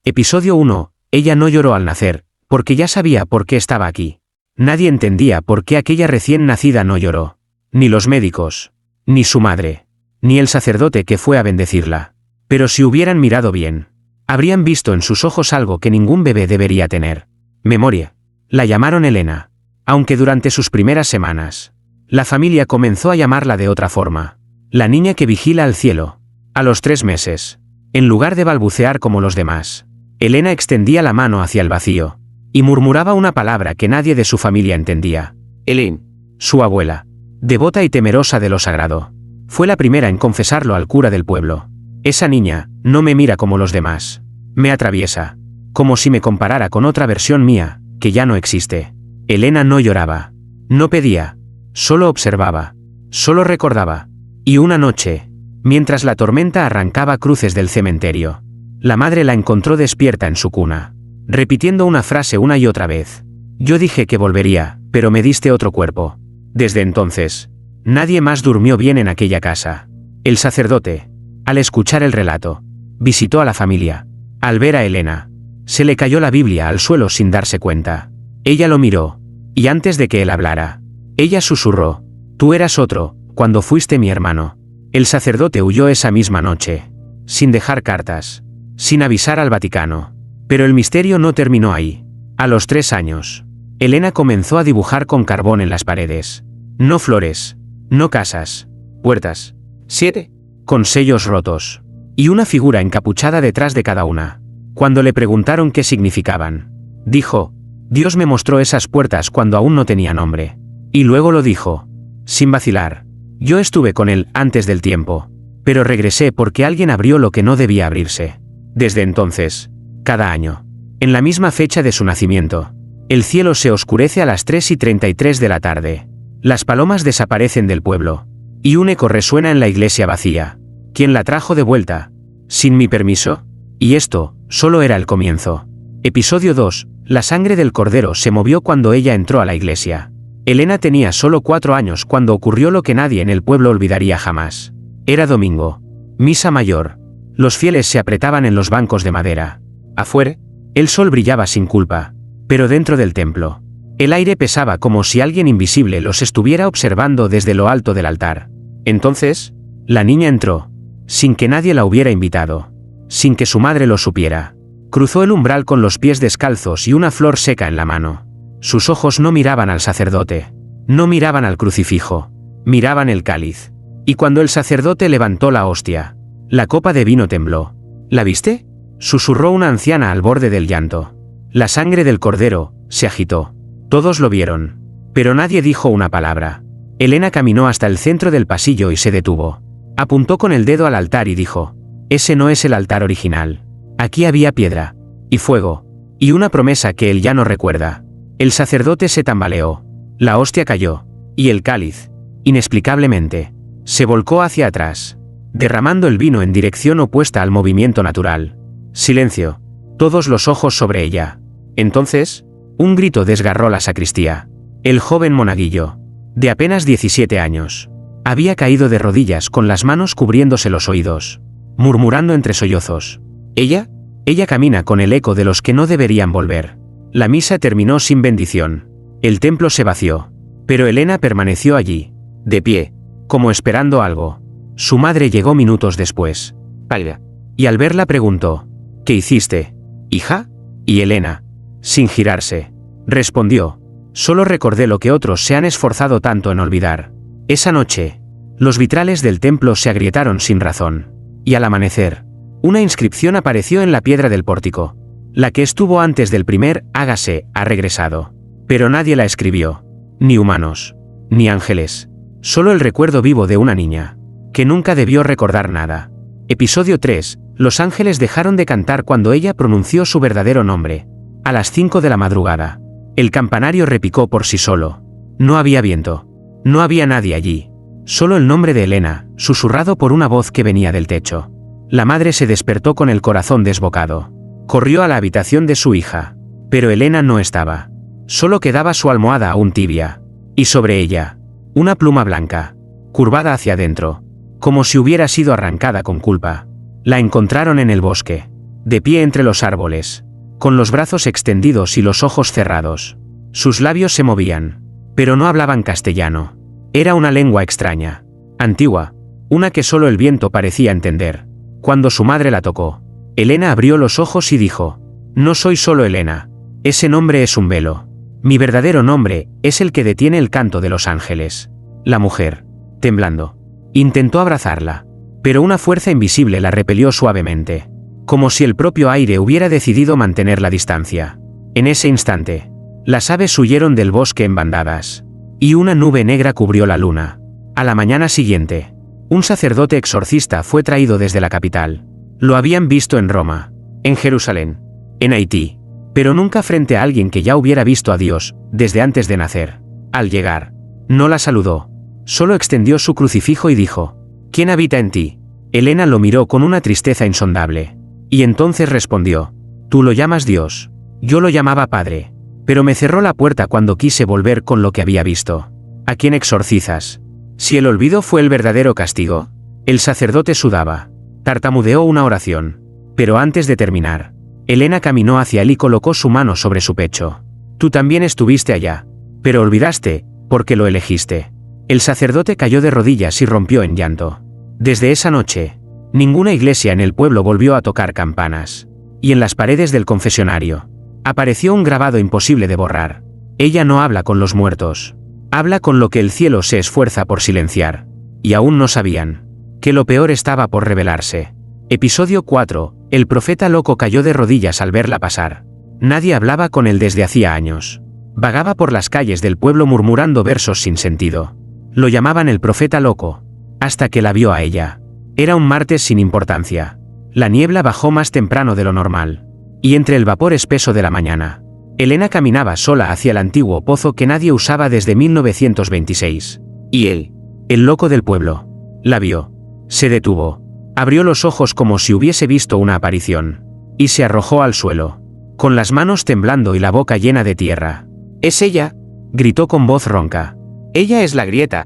Episodio 1. Ella no lloró al nacer, porque ya sabía por qué estaba aquí. Nadie entendía por qué aquella recién nacida no lloró. Ni los médicos, ni su madre, ni el sacerdote que fue a bendecirla. Pero si hubieran mirado bien, habrían visto en sus ojos algo que ningún bebé debería tener. Memoria. La llamaron Elena. Aunque durante sus primeras semanas, la familia comenzó a llamarla de otra forma. La niña que vigila al cielo. A los 3 meses, en lugar de balbucear como los demás, Elena extendía la mano hacia el vacío y murmuraba una palabra que nadie de su familia entendía. Elena, su abuela, devota y temerosa de lo sagrado, fue la primera en confesarlo al cura del pueblo. Esa niña no me mira como los demás. Me atraviesa, como si me comparara con otra versión mía, que ya no existe. Elena no lloraba, no pedía, solo observaba, solo recordaba. Y una noche, mientras la tormenta arrancaba cruces del cementerio, la madre la encontró despierta en su cuna, repitiendo una frase una y otra vez. Yo dije que volvería, pero me diste otro cuerpo. Desde entonces, nadie más durmió bien en aquella casa. El sacerdote, al escuchar el relato, visitó a la familia. Al ver a Elena, se le cayó la Biblia al suelo sin darse cuenta. Ella lo miró, y antes de que él hablara, ella susurró: tú eras otro, cuando fuiste mi hermano. El sacerdote huyó esa misma noche, sin dejar cartas, sin avisar al Vaticano. Pero el misterio no terminó ahí. A los 3 años, Elena comenzó a dibujar con carbón en las paredes. No flores, no casas, puertas, 7, con sellos rotos, y una figura encapuchada detrás de cada una. Cuando le preguntaron qué significaban, dijo: Dios me mostró esas puertas cuando aún no tenía nombre. Y luego lo dijo, sin vacilar: yo estuve con él antes del tiempo, pero regresé porque alguien abrió lo que no debía abrirse. Desde entonces, cada año, en la misma fecha de su nacimiento, el cielo se oscurece a las 3:33 de la tarde. Las palomas desaparecen del pueblo, y un eco resuena en la iglesia vacía. ¿Quién la trajo de vuelta? ¿Sin mi permiso? Y esto solo era el comienzo. Episodio 2. La sangre del cordero se movió cuando ella entró a la iglesia. Elena tenía solo 4 años cuando ocurrió lo que nadie en el pueblo olvidaría jamás. Era domingo. Misa mayor. Los fieles se apretaban en los bancos de madera. Afuera, el sol brillaba sin culpa. Pero dentro del templo, el aire pesaba como si alguien invisible los estuviera observando desde lo alto del altar. Entonces, la niña entró, sin que nadie la hubiera invitado, sin que su madre lo supiera. Cruzó el umbral con los pies descalzos y una flor seca en la mano. Sus ojos no miraban al sacerdote, no miraban al crucifijo, miraban el cáliz. Y cuando el sacerdote levantó la hostia, la copa de vino tembló. ¿La viste?, susurró una anciana al borde del llanto. La sangre del cordero se agitó. Todos lo vieron, pero nadie dijo una palabra. Elena caminó hasta el centro del pasillo y se detuvo. Apuntó con el dedo al altar y dijo: ese no es el altar original. Aquí había piedra, y fuego, y una promesa que él ya no recuerda. El sacerdote se tambaleó. La hostia cayó, y el cáliz, inexplicablemente, se volcó hacia atrás, derramando el vino en dirección opuesta al movimiento natural. Silencio. Todos los ojos sobre ella. Entonces, un grito desgarró la sacristía. El joven monaguillo, de apenas 17 años, había caído de rodillas con las manos cubriéndose los oídos, murmurando entre sollozos: ¿Ella? Ella camina con el eco de los que no deberían volver. La misa terminó sin bendición. El templo se vació. Pero Elena permaneció allí, de pie, como esperando algo. Su madre llegó minutos después, pálida, y al verla preguntó: ¿qué hiciste, hija? Y Elena, sin girarse, respondió: solo recordé lo que otros se han esforzado tanto en olvidar. Esa noche, los vitrales del templo se agrietaron sin razón. Y al amanecer, una inscripción apareció en la piedra del pórtico. La que estuvo antes del primer hágase ha regresado. Pero nadie la escribió. Ni humanos, ni ángeles. Solo el recuerdo vivo de una niña, que nunca debió recordar nada. Episodio 3. Los ángeles dejaron de cantar cuando ella pronunció su verdadero nombre. A las 5 de la madrugada, el campanario repicó por sí solo. No había viento. No había nadie allí. Solo el nombre de Elena, susurrado por una voz que venía del techo. La madre se despertó con el corazón desbocado. Corrió a la habitación de su hija. Pero Elena no estaba. Solo quedaba su almohada aún tibia. Y sobre ella, una pluma blanca, curvada hacia adentro, como si hubiera sido arrancada con culpa. La encontraron en el bosque. de pie entre los árboles, con los brazos extendidos y los ojos cerrados. Sus labios se movían, pero no hablaban castellano. Era una lengua extraña, antigua, una que solo el viento parecía entender. Cuando su madre la tocó, Elena abrió los ojos y dijo: «No soy solo Elena. Ese nombre es un velo. Mi verdadero nombre es el que detiene el canto de los ángeles». La mujer, temblando, intentó abrazarla, pero una fuerza invisible la repelió suavemente, como si el propio aire hubiera decidido mantener la distancia. En ese instante, las aves huyeron del bosque en bandadas, y una nube negra cubrió la luna. A la mañana siguiente, un sacerdote exorcista fue traído desde la capital. Lo habían visto en Roma, en Jerusalén, en Haití, pero nunca frente a alguien que ya hubiera visto a Dios desde antes de nacer. Al llegar, no la saludó, solo extendió su crucifijo y dijo: «¿Quién habita en ti?». Elena lo miró con una tristeza insondable, y entonces respondió: «Tú lo llamas Dios, yo lo llamaba Padre, pero me cerró la puerta cuando quise volver con lo que había visto». «¿A quién exorcizas? Si el olvido fue el verdadero castigo». El sacerdote sudaba, tartamudeó una oración, pero antes de terminar, Elena caminó hacia él y colocó su mano sobre su pecho. «Tú también estuviste allá, pero olvidaste, porque lo elegiste». El sacerdote cayó de rodillas y rompió en llanto. Desde esa noche, ninguna iglesia en el pueblo volvió a tocar campanas, y en las paredes del confesionario apareció un grabado imposible de borrar: «Ella no habla con los muertos, habla con lo que el cielo se esfuerza por silenciar». Y aún no sabían que lo peor estaba por revelarse. Episodio 4. El profeta loco cayó de rodillas al verla pasar. Nadie hablaba con él desde hacía años. Vagaba por las calles del pueblo murmurando versos sin sentido. Lo llamaban el profeta loco, hasta que la vio a ella. Era un martes sin importancia. La niebla bajó más temprano de lo normal, y entre el vapor espeso de la mañana, Elena caminaba sola hacia el antiguo pozo que nadie usaba desde 1926. Y él, el loco del pueblo, la vio. Se detuvo, abrió los ojos como si hubiese visto una aparición, y se arrojó al suelo, con las manos temblando y la boca llena de tierra. «¿Es ella?», gritó con voz ronca. «Ella es la grieta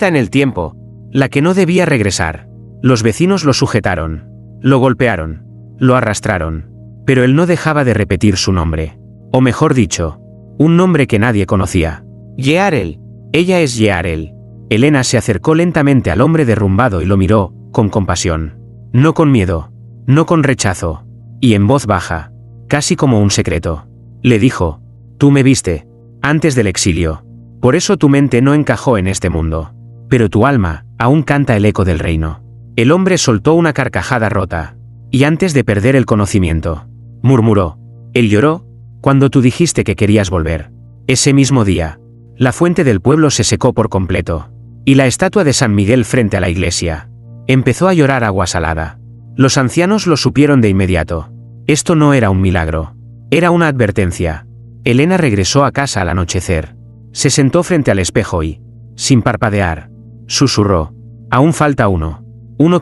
en el tiempo, la que no debía regresar». Los vecinos lo sujetaron, lo golpearon, lo arrastraron, pero él no dejaba de repetir su nombre, o mejor dicho, un nombre que nadie conocía. «Yearel, ella es Yearel». Elena se acercó lentamente al hombre derrumbado y lo miró, con compasión. No con miedo, no con rechazo, y en voz baja, casi como un secreto, le dijo: «Tú me viste antes del exilio. Por eso tu mente no encajó en este mundo, pero tu alma aún canta el eco del reino». El hombre soltó una carcajada rota, y antes de perder el conocimiento, murmuró: «Él lloró cuando tú dijiste que querías volver». Ese mismo día, la fuente del pueblo se secó por completo, y la estatua de San Miguel frente a la iglesia empezó a llorar agua salada. Los ancianos lo supieron de inmediato. Esto no era un milagro, era una advertencia. Elena regresó a casa al anochecer. Se sentó frente al espejo y, sin parpadear, susurró: «Aún falta uno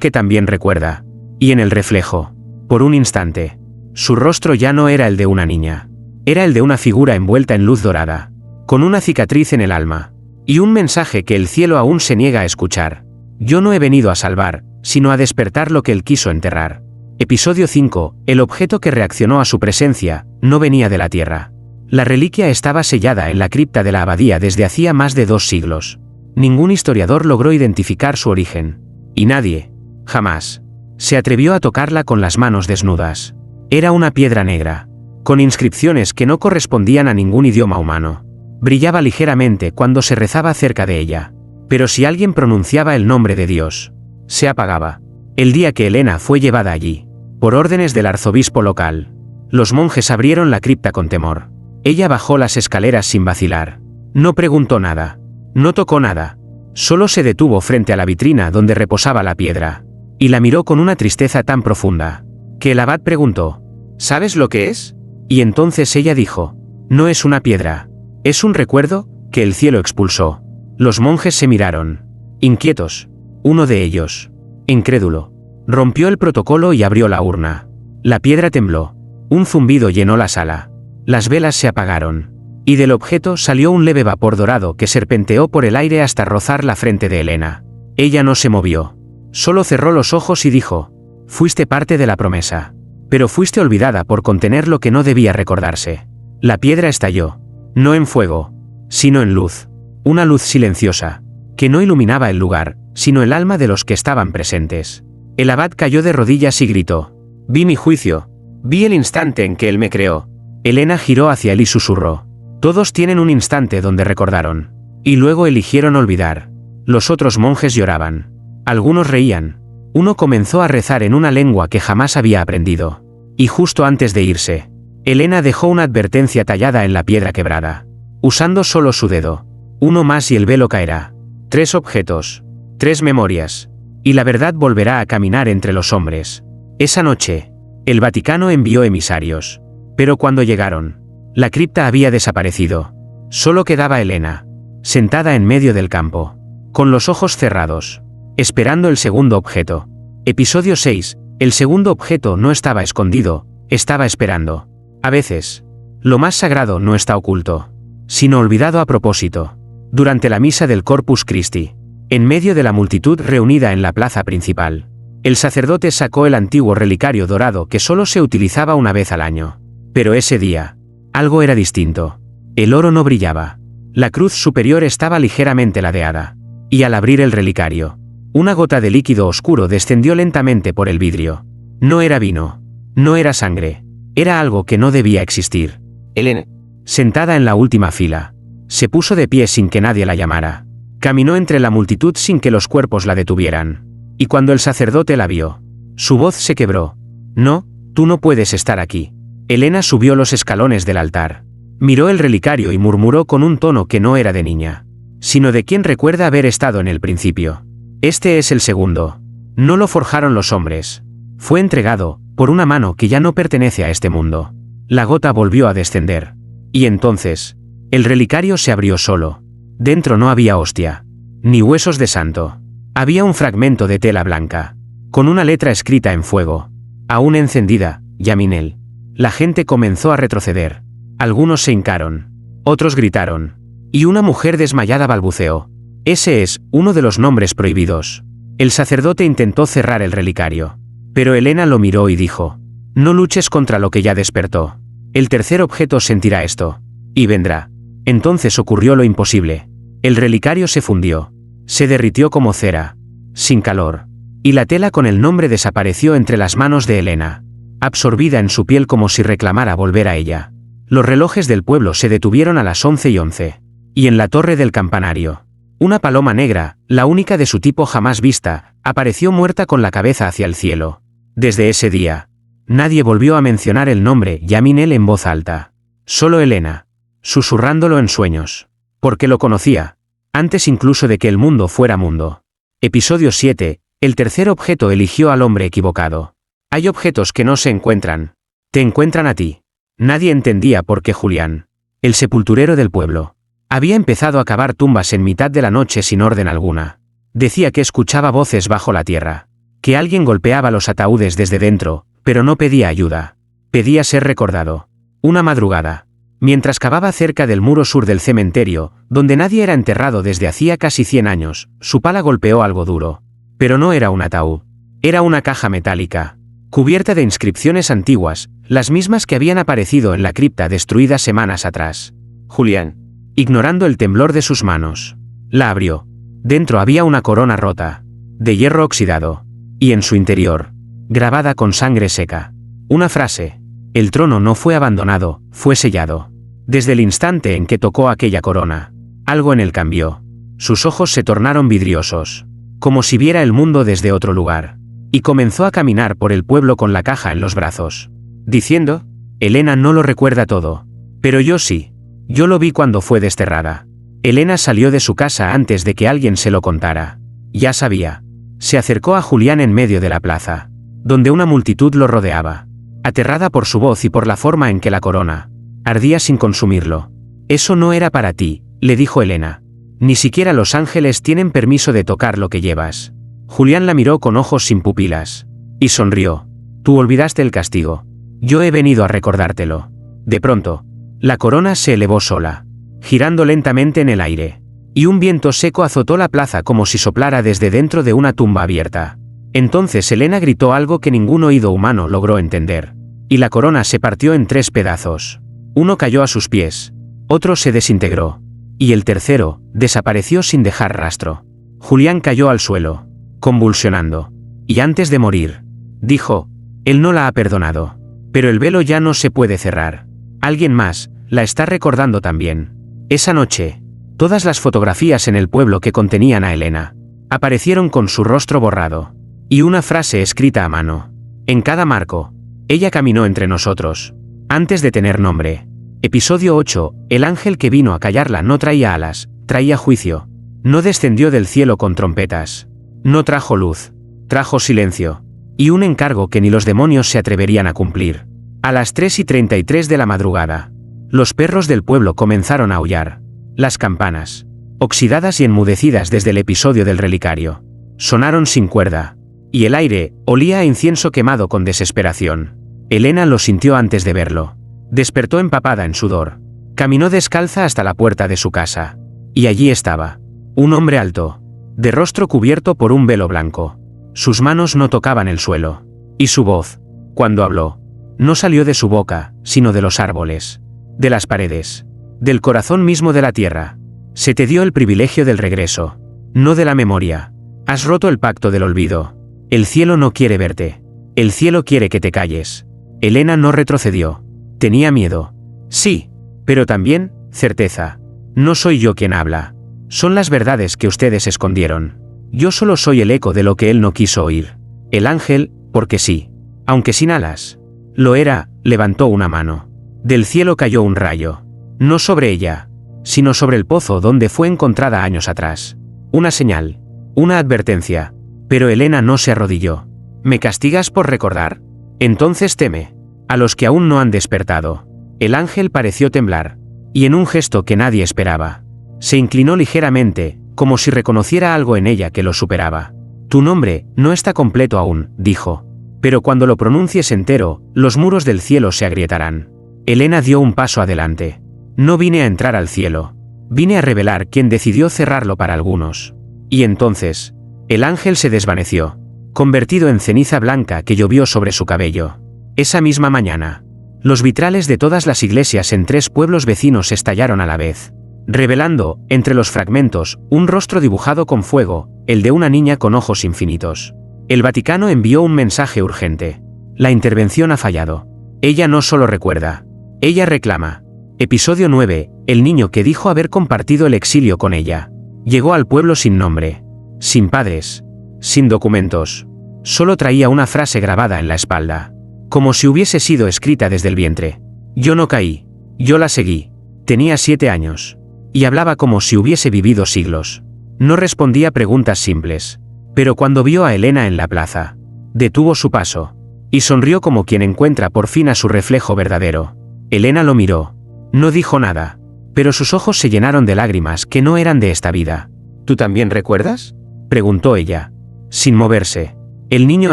que también recuerda». Y en el reflejo, por un instante, su rostro ya no era el de una niña. Era el de una figura envuelta en luz dorada, con una cicatriz en el alma, y un mensaje que el cielo aún se niega a escuchar: «Yo no he venido a salvar, sino a despertar lo que él quiso enterrar». Episodio 5. El objeto que reaccionó a su presencia no venía de la tierra. La reliquia estaba sellada en la cripta de la abadía desde hacía más de 2 siglos. Ningún historiador logró identificar su origen, y nadie, jamás, se atrevió a tocarla con las manos desnudas. Era una piedra negra, con inscripciones que no correspondían a ningún idioma humano. Brillaba ligeramente cuando se rezaba cerca de ella, pero si alguien pronunciaba el nombre de Dios, se apagaba. El día que Elena fue llevada allí, por órdenes del arzobispo local, los monjes abrieron la cripta con temor. Ella bajó las escaleras sin vacilar. No preguntó nada, no tocó nada, solo se detuvo frente a la vitrina donde reposaba la piedra, y la miró con una tristeza tan profunda, que el abad preguntó: «¿Sabes lo que es?». Y entonces ella dijo: «No es una piedra, es un recuerdo que el cielo expulsó». Los monjes se miraron, inquietos. Uno de ellos, incrédulo, rompió el protocolo y abrió la urna. La piedra tembló. Un zumbido llenó la sala. Las velas se apagaron, y del objeto salió un leve vapor dorado que serpenteó por el aire hasta rozar la frente de Elena. Ella no se movió, solo cerró los ojos y dijo: «Fuiste parte de la promesa, Pero fuiste olvidada por contener lo que no debía recordarse. La piedra estalló. No en fuego, sino en luz. Una luz silenciosa, que no iluminaba el lugar, sino el alma de los que estaban presentes. El abad cayó de rodillas y gritó: «Vi mi juicio. Vi el instante en que él me creó». Helena giró hacia él y susurró: «Todos tienen un instante donde recordaron. Y luego eligieron olvidar». Los otros monjes lloraban. Algunos reían. Uno comenzó a rezar en una lengua que jamás había aprendido. Y justo antes de irse, Helena dejó una advertencia tallada en la piedra quebrada. Usando solo su dedo. Uno más y el velo caerá. 3 objetos. 3 memorias. Y la verdad volverá a caminar entre los hombres. Esa noche, el Vaticano envió emisarios. Pero cuando llegaron, la cripta había desaparecido. Solo quedaba Helena, sentada en medio del campo, con los ojos cerrados, esperando el segundo objeto. Episodio 6. El segundo objeto no estaba escondido, estaba esperando. A veces, lo más sagrado no está oculto, sino olvidado a propósito. Durante la misa del Corpus Christi, en medio de la multitud reunida en la plaza principal, el sacerdote sacó el antiguo relicario dorado que solo se utilizaba una vez al año. Pero ese día, algo era distinto. El oro no brillaba. La cruz superior estaba ligeramente ladeada. Y al abrir el relicario, una gota de líquido oscuro descendió lentamente por el vidrio. No era vino. No era sangre. Era algo que no debía existir. Helena, sentada en la última fila, se puso de pie sin que nadie la llamara. Caminó entre la multitud sin que los cuerpos la detuvieran. Y cuando el sacerdote la vio, su voz se quebró. «No, tú no puedes estar aquí». Helena subió los escalones del altar. Miró el relicario y murmuró con un tono que no era de niña, sino de quien recuerda haber estado en el principio: «Este es el segundo. No lo forjaron los hombres. Fue entregado, por una mano que ya no pertenece a este mundo». La gota volvió a descender. Y entonces, el relicario se abrió solo. Dentro no había hostia, ni huesos de santo. Había un fragmento de tela blanca, con una letra escrita en fuego, aún encendida: Yaminel. La gente comenzó a retroceder. Algunos se hincaron. Otros gritaron. Y una mujer desmayada balbuceó: «Ese es uno de los nombres prohibidos». El sacerdote intentó cerrar el relicario. Pero Helena lo miró y dijo: «No luches contra lo que ya despertó. El tercer objeto sentirá esto. Y vendrá». Entonces ocurrió lo imposible. El relicario se fundió. Se derritió como cera, sin calor. Y la tela con el nombre desapareció entre las manos de Helena, absorbida en su piel como si reclamara volver a ella. Los relojes del pueblo se detuvieron a las 11:11. Y en la torre del campanario, una paloma negra, la única de su tipo jamás vista, apareció muerta con la cabeza hacia el cielo. Desde ese día, nadie volvió a mencionar el nombre Yaminel en voz alta. Solo Helena, susurrándolo en sueños. Porque lo conocía, antes incluso de que el mundo fuera mundo. Episodio 7. El tercer objeto eligió al hombre equivocado. Hay objetos que no se encuentran. Te encuentran a ti. Nadie entendía por qué Julián, el sepulturero del pueblo, había empezado a cavar tumbas en mitad de la noche sin orden alguna. Decía que escuchaba voces bajo la tierra, que alguien golpeaba los ataúdes desde dentro, pero no pedía ayuda. Pedía ser recordado. Una madrugada, mientras cavaba cerca del muro sur del cementerio, donde nadie era enterrado desde hacía casi 100 años, su pala golpeó algo duro. Pero no era un ataúd. Era una caja metálica, cubierta de inscripciones antiguas, las mismas que habían aparecido en la cripta destruida semanas atrás. Julián, ignorando el temblor de sus manos, la abrió. Dentro había una corona rota, de hierro oxidado, y en su interior, grabada con sangre seca, una frase: «El trono no fue abandonado, fue sellado». Desde el instante en que tocó aquella corona, algo en él cambió. Sus ojos se tornaron vidriosos, como si viera el mundo desde otro lugar, y comenzó a caminar por el pueblo con la caja en los brazos, diciendo: «Helena no lo recuerda todo, pero yo sí. Yo lo vi cuando fue desterrada». Helena salió de su casa antes de que alguien se lo contara. Ya sabía. Se acercó a Julián en medio de la plaza, donde una multitud lo rodeaba, aterrada por su voz y por la forma en que la corona ardía sin consumirlo. «Eso no era para ti», le dijo Helena. «Ni siquiera los ángeles tienen permiso de tocar lo que llevas». Julián la miró con ojos sin pupilas, y sonrió. «Tú olvidaste el castigo. Yo he venido a recordártelo». De pronto, la corona se elevó sola, girando lentamente en el aire, y un viento seco azotó la plaza como si soplara desde dentro de una tumba abierta. Entonces Helena gritó algo que ningún oído humano logró entender. y la corona se partió en 3 pedazos. Uno cayó a sus pies, otro se desintegró, y el tercero desapareció sin dejar rastro. Julián cayó al suelo, convulsionando, y antes de morir, dijo: él no la ha perdonado. Pero el velo ya no se puede cerrar. Alguien más la está recordando también. Esa noche, todas las fotografías en el pueblo que contenían a Elena aparecieron con su rostro borrado, y una frase escrita a mano. En cada marco, ella caminó entre nosotros, antes de tener nombre. Episodio 8, el ángel que vino a callarla no traía alas, traía juicio. No descendió del cielo con trompetas. No trajo luz, trajo silencio. Y un encargo que ni los demonios se atreverían a cumplir. A las 3:33 de la madrugada, los perros del pueblo comenzaron a aullar. Las campanas, oxidadas y enmudecidas desde el episodio del relicario, sonaron sin cuerda, y el aire olía a incienso quemado con desesperación. Elena lo sintió antes de verlo. Despertó empapada en sudor. Caminó descalza hasta la puerta de su casa. Y allí estaba. Un hombre alto, de rostro cubierto por un velo blanco. Sus manos no tocaban el suelo. Y su voz, cuando habló, no salió de su boca, sino de los árboles, de las paredes, del corazón mismo de la tierra. Se te dio el privilegio del regreso, no de la memoria. Has roto el pacto del olvido. El cielo no quiere verte. El cielo quiere que te calles. Elena no retrocedió. Tenía miedo. Sí, pero también certeza. No soy yo quien habla. Son las verdades que ustedes escondieron. Yo solo soy el eco de lo que él no quiso oír. El ángel, porque sí, aunque sin alas. Lo era, levantó una mano. Del cielo cayó un rayo. No sobre ella, sino sobre el pozo donde fue encontrada años atrás. Una señal, una advertencia. Pero Elena no se arrodilló. ¿Me castigas por recordar? Entonces teme a los que aún no han despertado. El ángel pareció temblar, y en un gesto que nadie esperaba, se inclinó ligeramente, como si reconociera algo en ella que lo superaba. Tu nombre no está completo aún, dijo. Pero cuando lo pronuncies entero, los muros del cielo se agrietarán. Elena dio un paso adelante. No vine a entrar al cielo. Vine a revelar quién decidió cerrarlo para algunos. Y entonces, el ángel se desvaneció, convertido en ceniza blanca que llovió sobre su cabello. Esa misma mañana, los vitrales de todas las iglesias en 3 pueblos vecinos estallaron a la vez, revelando, entre los fragmentos, un rostro dibujado con fuego, el de una niña con ojos infinitos. El Vaticano envió un mensaje urgente. La intervención ha fallado. Ella no solo recuerda, ella reclama. Episodio 9, el niño que dijo haber compartido el exilio con ella. Llegó al pueblo sin nombre, sin padres, sin documentos. Solo traía una frase grabada en la espalda, como si hubiese sido escrita desde el vientre. Yo no caí, yo la seguí. Tenía 7 años. Y hablaba como si hubiese vivido siglos. No respondía preguntas simples. Pero cuando vio a Elena en la plaza, detuvo su paso, y sonrió como quien encuentra por fin a su reflejo verdadero. Elena lo miró. No dijo nada, pero sus ojos se llenaron de lágrimas que no eran de esta vida. ¿Tú también recuerdas?, preguntó ella, sin moverse. El niño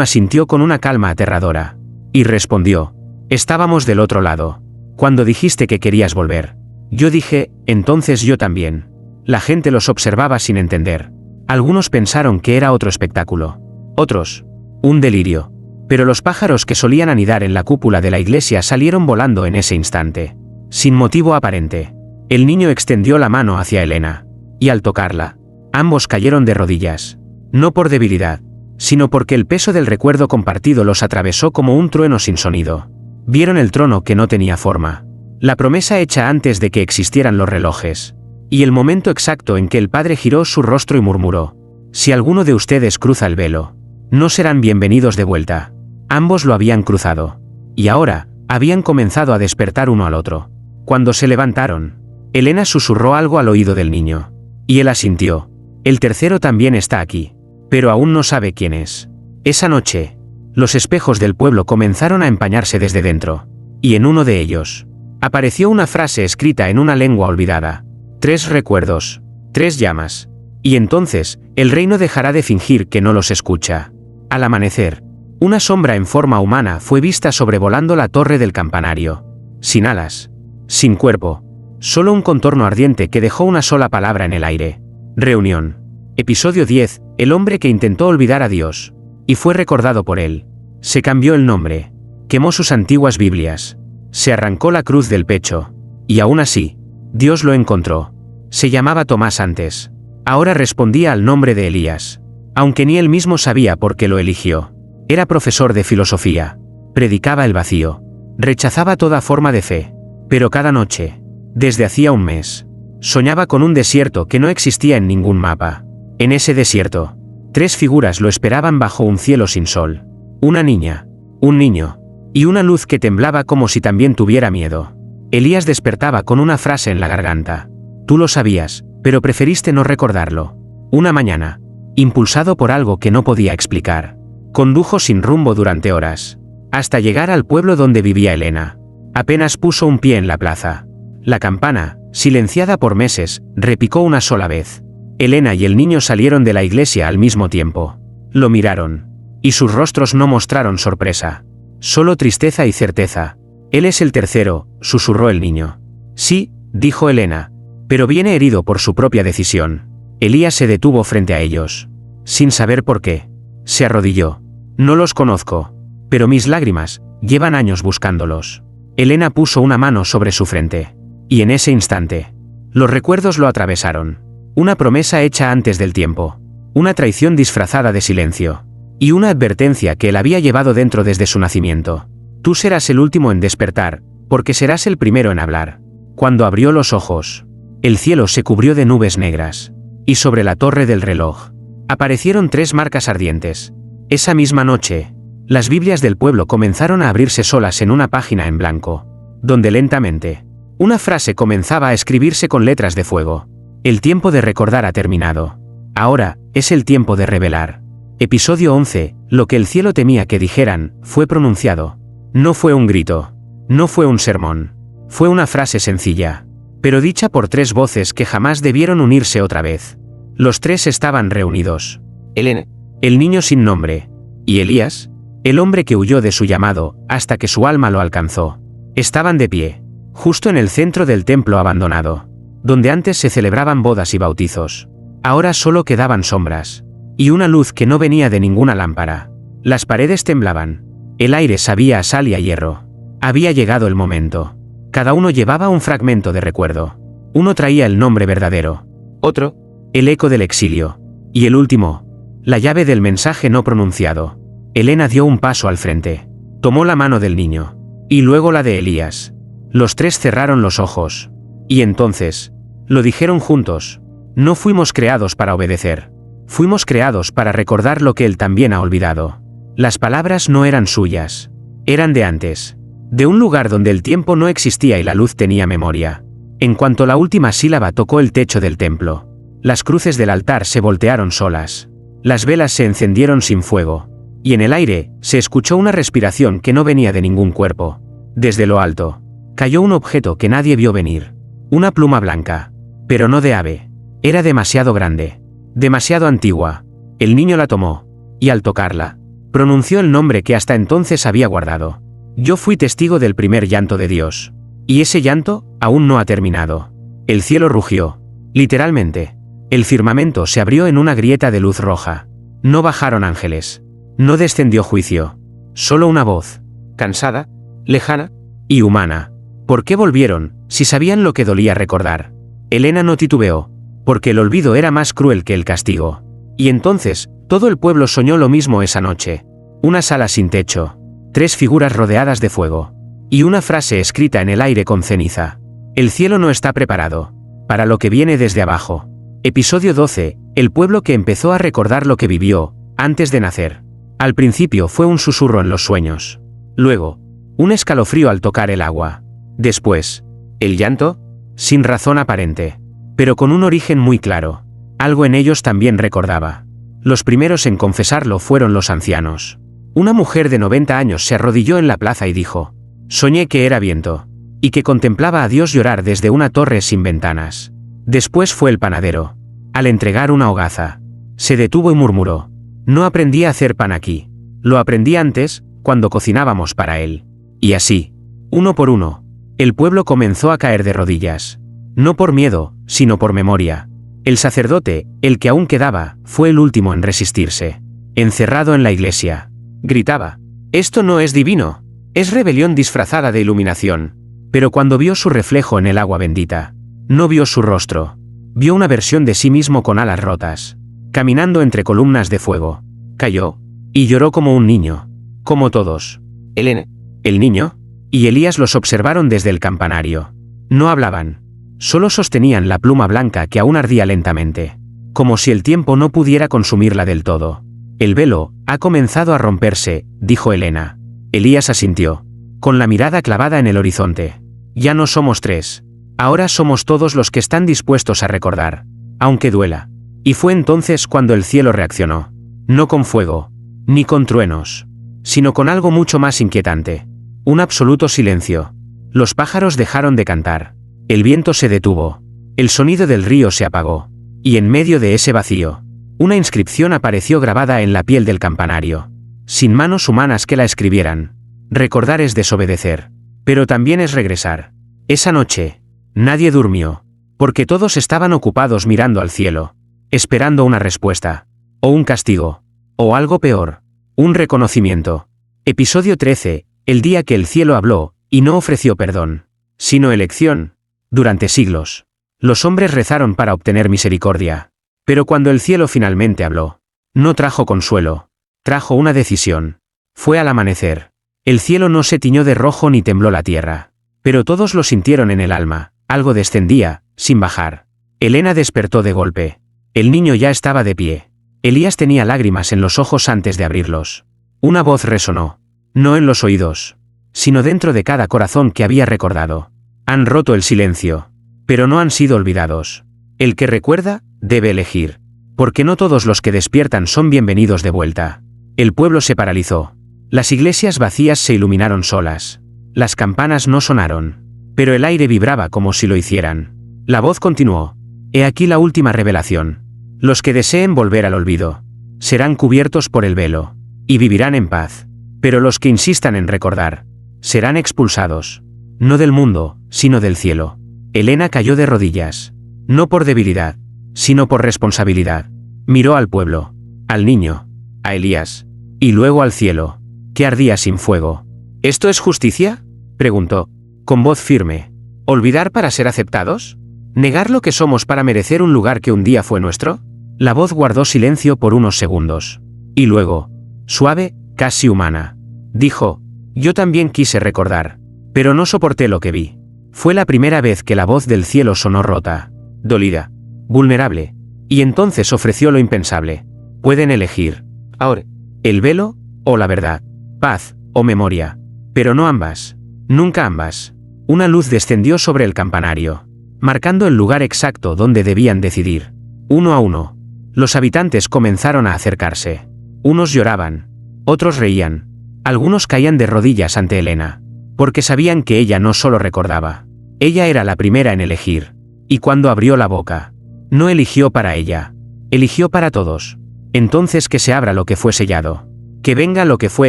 asintió con una calma aterradora. Y respondió: estábamos del otro lado. Cuando dijiste que querías volver, yo dije, entonces yo también. La gente los observaba sin entender. Algunos pensaron que era otro espectáculo. Otros, un delirio. Pero los pájaros que solían anidar en la cúpula de la iglesia salieron volando en ese instante. Sin motivo aparente. El niño extendió la mano hacia Elena. Y al tocarla, ambos cayeron de rodillas. No por debilidad, sino porque el peso del recuerdo compartido los atravesó como un trueno sin sonido. Vieron el trono que no tenía forma. La promesa hecha antes de que existieran los relojes. Y el momento exacto en que el padre giró su rostro y murmuró: si alguno de ustedes cruza el velo, no serán bienvenidos de vuelta. Ambos lo habían cruzado. Y ahora, habían comenzado a despertar uno al otro. Cuando se levantaron, Elena susurró algo al oído del niño. Y él asintió. El tercero también está aquí. Pero aún no sabe quién es. Esa noche, los espejos del pueblo comenzaron a empañarse desde dentro. Y en uno de ellos, apareció una frase escrita en una lengua olvidada. 3 recuerdos, 3 llamas. Y entonces, el reino dejará de fingir que no los escucha. Al amanecer, una sombra en forma humana fue vista sobrevolando la torre del campanario. Sin alas, sin cuerpo, solo un contorno ardiente que dejó una sola palabra en el aire. Reunión. Episodio 10, el hombre que intentó olvidar a Dios, y fue recordado por él. Se cambió el nombre. Quemó sus antiguas Biblias. Se arrancó la cruz del pecho. Y aún así, Dios lo encontró. Se llamaba Tomás antes. Ahora respondía al nombre de Elías. Aunque ni él mismo sabía por qué lo eligió. Era profesor de filosofía. Predicaba el vacío. Rechazaba toda forma de fe. Pero cada noche, desde hacía un mes, soñaba con un desierto que no existía en ningún mapa. En ese desierto, 3 figuras lo esperaban bajo un cielo sin sol. Una niña, un niño, y una luz que temblaba como si también tuviera miedo. Elías despertaba con una frase en la garganta. Tú lo sabías, pero preferiste no recordarlo. Una mañana, impulsado por algo que no podía explicar, condujo sin rumbo durante horas, hasta llegar al pueblo donde vivía Elena. Apenas puso un pie en la plaza. La campana, silenciada por meses, repicó una sola vez. Elena y el niño salieron de la iglesia al mismo tiempo. Lo miraron. Y sus rostros no mostraron sorpresa. Solo tristeza y certeza. Él es el tercero, susurró el niño. Sí, dijo Elena. Pero viene herido por su propia decisión. Elías se detuvo frente a ellos. Sin saber por qué. Se arrodilló. No los conozco. Pero mis lágrimas, llevan años buscándolos. Elena puso una mano sobre su frente. Y en ese instante, los recuerdos lo atravesaron. Una promesa hecha antes del tiempo. Una traición disfrazada de silencio. Y una advertencia que él había llevado dentro desde su nacimiento. Tú serás el último en despertar, porque serás el primero en hablar. Cuando abrió los ojos, el cielo se cubrió de nubes negras. Y sobre la torre del reloj, aparecieron 3 marcas ardientes. Esa misma noche, las Biblias del pueblo comenzaron a abrirse solas en una página en blanco, donde lentamente, una frase comenzaba a escribirse con letras de fuego. El tiempo de recordar ha terminado. Ahora, es el tiempo de revelar. Episodio 11, lo que el cielo temía que dijeran, fue pronunciado. No fue un grito. No fue un sermón. Fue una frase sencilla, pero dicha por 3 voces que jamás debieron unirse otra vez. Los 3 estaban reunidos. Elena, el niño sin nombre, y Elías, el hombre que huyó de su llamado, hasta que su alma lo alcanzó. Estaban de pie, justo en el centro del templo abandonado, donde antes se celebraban bodas y bautizos. Ahora solo quedaban sombras, y una luz que no venía de ninguna lámpara. Las paredes temblaban. El aire sabía a sal y a hierro. Había llegado el momento. Cada uno llevaba un fragmento de recuerdo. Uno traía el nombre verdadero. Otro, el eco del exilio. Y el último, la llave del mensaje no pronunciado. Elena dio un paso al frente. Tomó la mano del niño. Y luego la de Elías. Los 3 cerraron los ojos. Y entonces, lo dijeron juntos. No fuimos creados para obedecer. Fuimos creados para recordar lo que él también ha olvidado. Las palabras no eran suyas. Eran de antes. De un lugar donde el tiempo no existía y la luz tenía memoria. En cuanto la última sílaba tocó el techo del templo, las cruces del altar se voltearon solas. Las velas se encendieron sin fuego. Y en el aire, se escuchó una respiración que no venía de ningún cuerpo. Desde lo alto, cayó un objeto que nadie vio venir. Una pluma blanca. Pero no de ave. Era demasiado grande. Demasiado antigua. El niño la tomó. Y al tocarla, pronunció el nombre que hasta entonces había guardado. Yo fui testigo del primer llanto de Dios. Y ese llanto, aún no ha terminado. El cielo rugió. Literalmente. El firmamento se abrió en una grieta de luz roja. No bajaron ángeles. No descendió juicio. Solo una voz. Cansada, lejana y humana. ¿Por qué volvieron, si sabían lo que dolía recordar? Elena no titubeó, porque el olvido era más cruel que el castigo. Y entonces, todo el pueblo soñó lo mismo esa noche. Una sala sin techo. 3 figuras rodeadas de fuego. Y una frase escrita en el aire con ceniza. El cielo no está preparado para lo que viene desde abajo. Episodio 12, el pueblo que empezó a recordar lo que vivió, antes de nacer. Al principio fue un susurro en los sueños. Luego, un escalofrío al tocar el agua. Después, el llanto, sin razón aparente, pero con un origen muy claro. Algo en ellos también recordaba. Los primeros en confesarlo fueron los ancianos. Una mujer de 90 años se arrodilló en la plaza y dijo: soñé que era viento, y que contemplaba a Dios llorar desde una torre sin ventanas. Después fue el panadero. Al entregar una hogaza, se detuvo y murmuró: no aprendí a hacer pan aquí. Lo aprendí antes, cuando cocinábamos para él. Y así, uno por uno, el pueblo comenzó a caer de rodillas. No por miedo, sino por memoria. El sacerdote, el que aún quedaba, fue el último en resistirse. Encerrado en la iglesia, gritaba: esto no es divino. Es rebelión disfrazada de iluminación. Pero cuando vio su reflejo en el agua bendita, no vio su rostro. Vio una versión de sí mismo con alas rotas, caminando entre columnas de fuego. Cayó y lloró como un niño, como todos. Elena. El niño y Elías los observaron desde el campanario. No hablaban. Solo sostenían la pluma blanca que aún ardía lentamente, como si el tiempo no pudiera consumirla del todo. El velo ha comenzado a romperse, dijo Elena. Elías asintió, con la mirada clavada en el horizonte. Ya no somos 3. Ahora somos todos los que están dispuestos a recordar, aunque duela. Y fue entonces cuando el cielo reaccionó. No con fuego, ni con truenos, sino con algo mucho más inquietante. Un absoluto silencio. Los pájaros dejaron de cantar. El viento se detuvo. El sonido del río se apagó. Y en medio de ese vacío, una inscripción apareció grabada en la piel del campanario, sin manos humanas que la escribieran. Recordar es desobedecer, pero también es regresar. Esa noche, nadie durmió, porque todos estaban ocupados mirando al cielo, esperando una respuesta, o un castigo, o algo peor, un reconocimiento. Episodio 13, el día que el cielo habló, y no ofreció perdón, sino elección. Durante siglos, los hombres rezaron para obtener misericordia, pero cuando el cielo finalmente habló, no trajo consuelo, trajo una decisión. Fue al amanecer. El cielo no se tiñó de rojo ni tembló la tierra, pero todos lo sintieron en el alma. Algo descendía, sin bajar. Elena despertó de golpe. El niño ya estaba de pie. Elías tenía lágrimas en los ojos antes de abrirlos. Una voz resonó, no en los oídos, sino dentro de cada corazón que había recordado. Han roto el silencio, pero no han sido olvidados. El que recuerda, debe elegir, porque no todos los que despiertan son bienvenidos de vuelta. El pueblo se paralizó. Las iglesias vacías se iluminaron solas. Las campanas no sonaron, pero el aire vibraba como si lo hicieran. La voz continuó. He aquí la última revelación. Los que deseen volver al olvido serán cubiertos por el velo y vivirán en paz. Pero los que insistan en recordar serán expulsados, no del mundo, sino del cielo. Elena cayó de rodillas, no por debilidad, sino por responsabilidad. Miró al pueblo, al niño, a Elías, y luego al cielo, que ardía sin fuego. ¿Esto es justicia?, preguntó, con voz firme. ¿Olvidar para ser aceptados? ¿Negar lo que somos para merecer un lugar que un día fue nuestro? La voz guardó silencio por unos segundos. Y luego, suave, casi humana, dijo, yo también quise recordar, pero no soporté lo que vi. Fue la primera vez que la voz del cielo sonó rota, dolida, vulnerable, y entonces ofreció lo impensable. Pueden elegir, ahora, el velo, o la verdad, paz, o memoria, pero no ambas, nunca ambas. Una luz descendió sobre el campanario, marcando el lugar exacto donde debían decidir. Uno a uno, los habitantes comenzaron a acercarse. Unos lloraban, otros reían, algunos caían de rodillas ante Elena, porque sabían que ella no solo recordaba, ella era la primera en elegir, y cuando abrió la boca, no eligió para ella, eligió para todos. Entonces que se abra lo que fue sellado, que venga lo que fue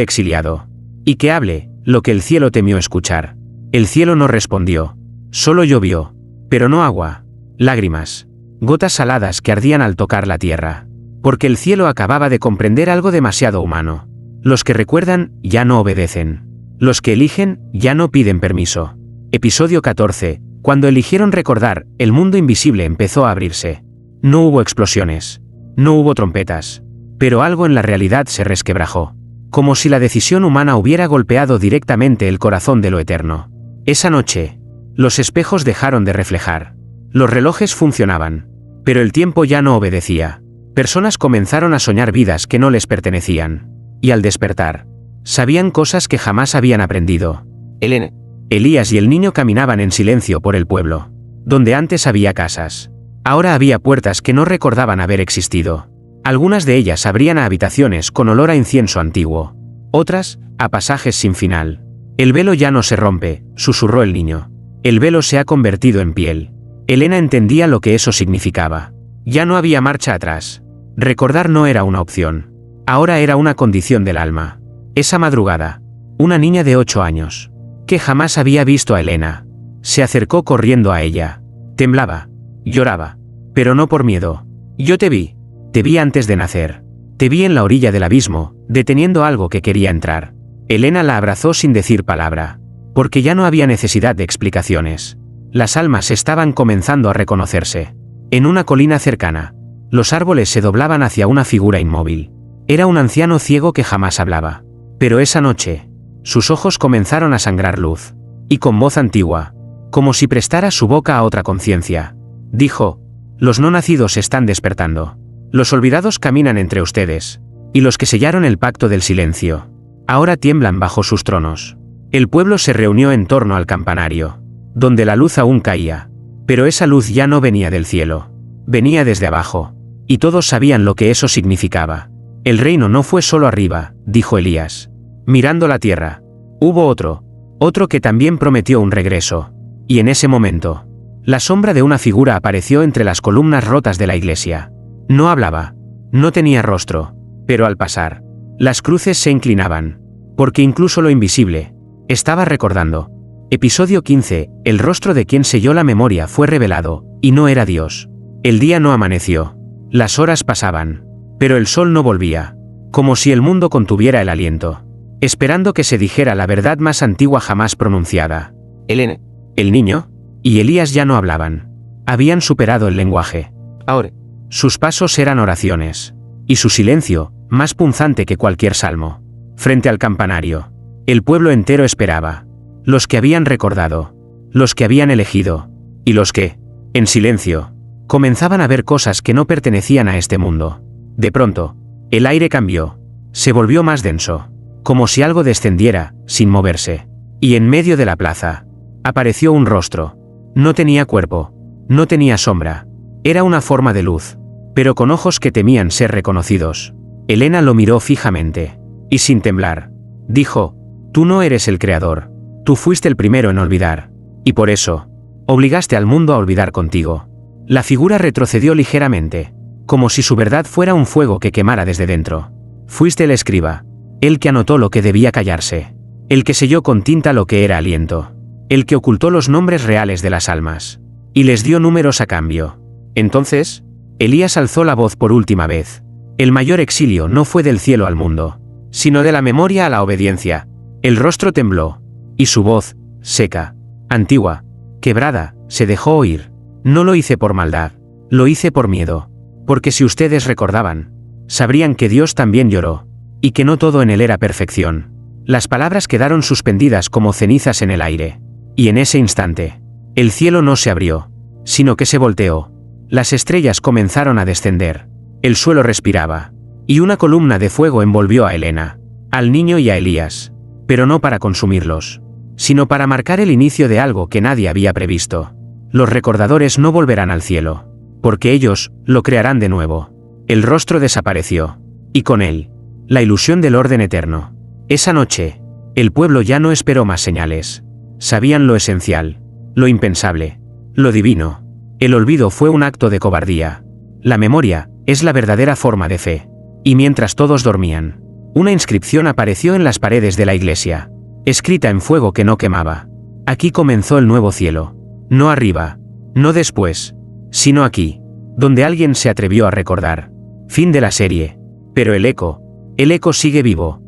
exiliado, y que hable lo que el cielo temió escuchar. El cielo no respondió, solo llovió, pero no agua, lágrimas, gotas saladas que ardían al tocar la tierra, porque el cielo acababa de comprender algo demasiado humano. Los que recuerdan, ya no obedecen. Los que eligen, ya no piden permiso. Episodio 14. Cuando eligieron recordar, el mundo invisible empezó a abrirse. No hubo explosiones. No hubo trompetas. Pero algo en la realidad se resquebrajó. Como si la decisión humana hubiera golpeado directamente el corazón de lo eterno. Esa noche, los espejos dejaron de reflejar. Los relojes funcionaban. Pero el tiempo ya no obedecía. Personas comenzaron a soñar vidas que no les pertenecían. Y al despertar, sabían cosas que jamás habían aprendido. Elena. Elías y el niño caminaban en silencio por el pueblo. Donde antes había casas, ahora había puertas que no recordaban haber existido. Algunas de ellas abrían a habitaciones con olor a incienso antiguo. Otras, a pasajes sin final. El velo ya no se rompe, susurró el niño. El velo se ha convertido en piel. Elena entendía lo que eso significaba. Ya no había marcha atrás. Recordar no era una opción. Ahora era una condición del alma. Esa madrugada, una niña de 8 años, que jamás había visto a Elena, se acercó corriendo a ella. Temblaba, lloraba, pero no por miedo. Yo te vi antes de nacer. Te vi en la orilla del abismo, deteniendo algo que quería entrar. Elena la abrazó sin decir palabra, porque ya no había necesidad de explicaciones. Las almas estaban comenzando a reconocerse. En una colina cercana, los árboles se doblaban hacia una figura inmóvil. Era un anciano ciego que jamás hablaba. Pero esa noche, sus ojos comenzaron a sangrar luz. Y con voz antigua, como si prestara su boca a otra conciencia, dijo: los no nacidos están despertando. Los olvidados caminan entre ustedes. Y los que sellaron el pacto del silencio, ahora tiemblan bajo sus tronos. El pueblo se reunió en torno al campanario, donde la luz aún caía. Pero esa luz ya no venía del cielo. Venía desde abajo. Y todos sabían lo que eso significaba. El reino no fue solo arriba, dijo Elías, mirando la tierra. Hubo otro que también prometió un regreso. Y en ese momento, la sombra de una figura apareció entre las columnas rotas de la iglesia. No hablaba. No tenía rostro. Pero al pasar, las cruces se inclinaban. Porque incluso lo invisible estaba recordando. Episodio 15. El rostro de quien selló la memoria fue revelado, y no era Dios. El día no amaneció. Las horas pasaban. Pero el sol no volvía. Como si el mundo contuviera el aliento, esperando que se dijera la verdad más antigua jamás pronunciada. Elena. El niño y Elías ya no hablaban. Habían superado el lenguaje. Ahora. Sus pasos eran oraciones. Y su silencio, más punzante que cualquier salmo. Frente al campanario, el pueblo entero esperaba. Los que habían recordado. Los que habían elegido. Y los que, en silencio, comenzaban a ver cosas que no pertenecían a este mundo. De pronto, el aire cambió. Se volvió más denso. Como si algo descendiera, sin moverse. Y en medio de la plaza, apareció un rostro. No tenía cuerpo. No tenía sombra. Era una forma de luz, pero con ojos que temían ser reconocidos. Elena lo miró fijamente. Y sin temblar, dijo: tú no eres el creador. Tú fuiste el primero en olvidar. Y por eso, obligaste al mundo a olvidar contigo. La figura retrocedió ligeramente, como si su verdad fuera un fuego que quemara desde dentro. Fuiste el escriba, el que anotó lo que debía callarse, el que selló con tinta lo que era aliento, el que ocultó los nombres reales de las almas, y les dio números a cambio. Entonces, Elías alzó la voz por última vez. El mayor exilio no fue del cielo al mundo, sino de la memoria a la obediencia. El rostro tembló, y su voz, seca, antigua, quebrada, se dejó oír. No lo hice por maldad, lo hice por miedo. Porque si ustedes recordaban, sabrían que Dios también lloró, y que no todo en él era perfección. Las palabras quedaron suspendidas como cenizas en el aire. Y en ese instante, el cielo no se abrió, sino que se volteó. Las estrellas comenzaron a descender. El suelo respiraba. Y una columna de fuego envolvió a Elena, al niño y a Elías. Pero no para consumirlos, sino para marcar el inicio de algo que nadie había previsto. Los recordadores no volverán al cielo, porque ellos lo crearán de nuevo. El rostro desapareció. Y con él, la ilusión del orden eterno. Esa noche, el pueblo ya no esperó más señales. Sabían lo esencial, lo impensable, lo divino. El olvido fue un acto de cobardía. La memoria es la verdadera forma de fe. Y mientras todos dormían, una inscripción apareció en las paredes de la iglesia, escrita en fuego que no quemaba. Aquí comenzó el nuevo cielo. No arriba, no después, sino aquí, donde alguien se atrevió a recordar. Fin de la serie. Pero el eco sigue vivo.